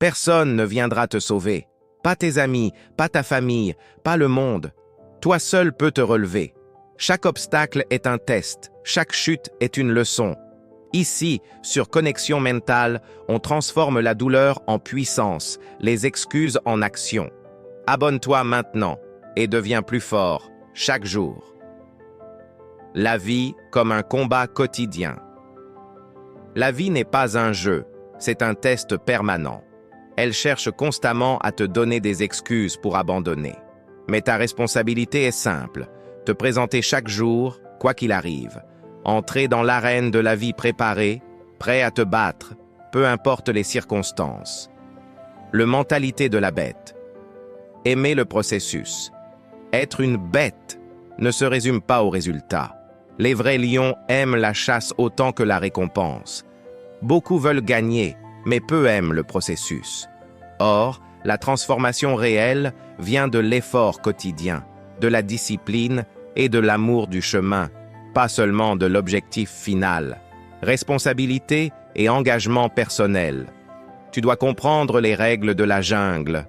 Personne ne viendra te sauver. Pas tes amis, pas ta famille, pas le monde. Toi seul peux te relever. Chaque obstacle est un test, chaque chute est une leçon. Ici, sur Connexion Mentale, on transforme la douleur en puissance, les excuses en action. Abonne-toi maintenant et deviens plus fort chaque jour. La vie comme un combat quotidien. La vie n'est pas un jeu, c'est un test permanent. Elle cherche constamment à te donner des excuses pour abandonner. Mais ta responsabilité est simple, te présenter chaque jour, quoi qu'il arrive. Entrer dans l'arène de la vie préparée, prêt à te battre, peu importe les circonstances. Le mentalité de la bête. Aimer le processus. Être une bête ne se résume pas au résultat. Les vrais lions aiment la chasse autant que la récompense. Beaucoup veulent gagner, mais peu aiment le processus. Or, la transformation réelle vient de l'effort quotidien, de la discipline et de l'amour du chemin, pas seulement de l'objectif final. Responsabilité et engagement personnel. Tu dois comprendre les règles de la jungle.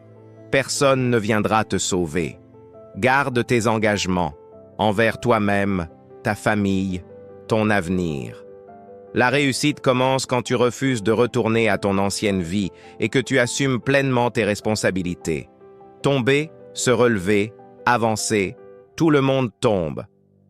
Personne ne viendra te sauver. Garde tes engagements envers toi-même, ta famille, ton avenir. La réussite commence quand tu refuses de retourner à ton ancienne vie et que tu assumes pleinement tes responsabilités. Tomber, se relever, avancer, tout le monde tombe.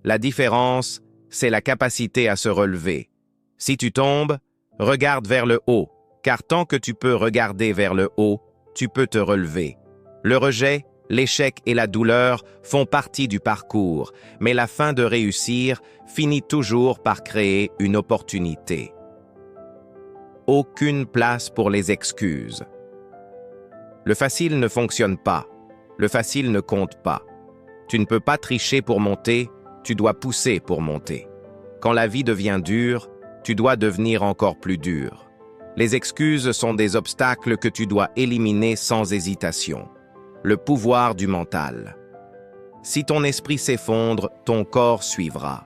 La différence, c'est la capacité à se relever. Si tu tombes, regarde vers le haut, car tant que tu peux regarder vers le haut, tu peux te relever. Le rejet, l'échec et la douleur font partie du parcours, mais la fin de réussir finit toujours par créer une opportunité. Aucune place pour les excuses. Le facile ne fonctionne pas. Le facile ne compte pas. Tu ne peux pas tricher pour monter, tu dois pousser pour monter. Quand la vie devient dure, tu dois devenir encore plus dur. Les excuses sont des obstacles que tu dois éliminer sans hésitation. Le pouvoir du mental. Si ton esprit s'effondre, ton corps suivra.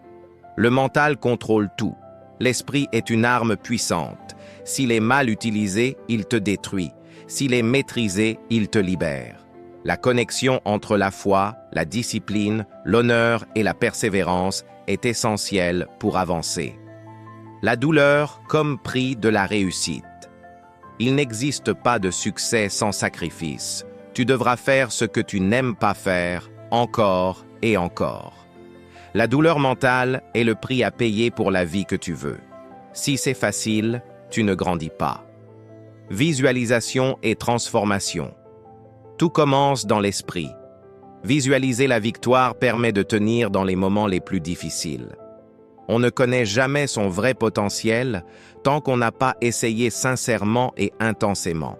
Le mental contrôle tout. L'esprit est une arme puissante. S'il est mal utilisé, il te détruit. S'il est maîtrisé, il te libère. La connexion entre la foi, la discipline, l'honneur et la persévérance est essentielle pour avancer. La douleur comme prix de la réussite. Il n'existe pas de succès sans sacrifice. Tu devras faire ce que tu n'aimes pas faire, encore et encore. La douleur mentale est le prix à payer pour la vie que tu veux. Si c'est facile, tu ne grandis pas. Visualisation et transformation. Tout commence dans l'esprit. Visualiser la victoire permet de tenir dans les moments les plus difficiles. On ne connaît jamais son vrai potentiel tant qu'on n'a pas essayé sincèrement et intensément.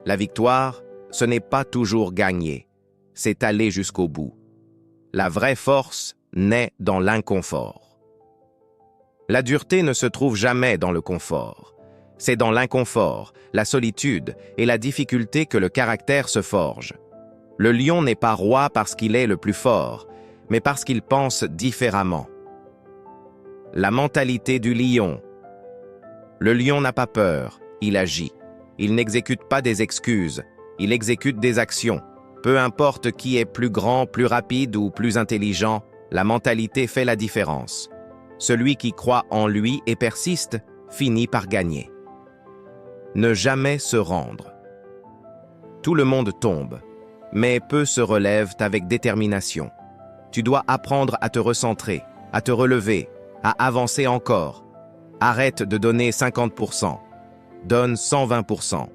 La victoire, ce n'est pas toujours gagner, c'est aller jusqu'au bout. La vraie force naît dans l'inconfort. La dureté ne se trouve jamais dans le confort. C'est dans l'inconfort, la solitude et la difficulté que le caractère se forge. Le lion n'est pas roi parce qu'il est le plus fort, mais parce qu'il pense différemment. La mentalité du lion. Le lion n'a pas peur, il agit. Il n'exécute pas des excuses, il exécute des actions. Peu importe qui est plus grand, plus rapide ou plus intelligent, la mentalité fait la différence. Celui qui croit en lui et persiste finit par gagner. Ne jamais se rendre. Tout le monde tombe, mais peu se relèvent avec détermination. Tu dois apprendre à te recentrer, à te relever, à avancer encore. Arrête de donner 50%. Donne 120%.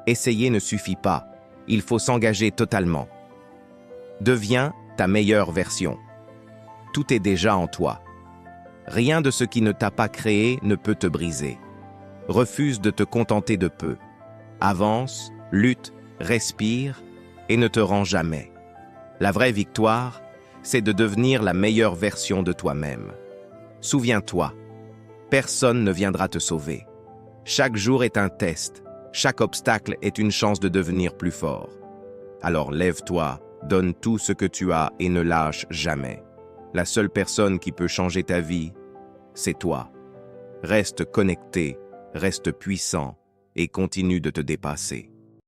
Essayer ne suffit pas. Il faut s'engager totalement. Deviens ta meilleure version. Tout est déjà en toi. Rien de ce qui ne t'a pas créé ne peut te briser. Refuse de te contenter de peu. Avance, lutte, respire et ne te rends jamais. La vraie victoire, c'est de devenir la meilleure version de toi-même. Souviens-toi, personne ne viendra te sauver. Chaque jour est un test. Chaque obstacle est une chance de devenir plus fort. Alors lève-toi, donne tout ce que tu as et ne lâche jamais. La seule personne qui peut changer ta vie, c'est toi. Reste connecté, reste puissant et continue de te dépasser.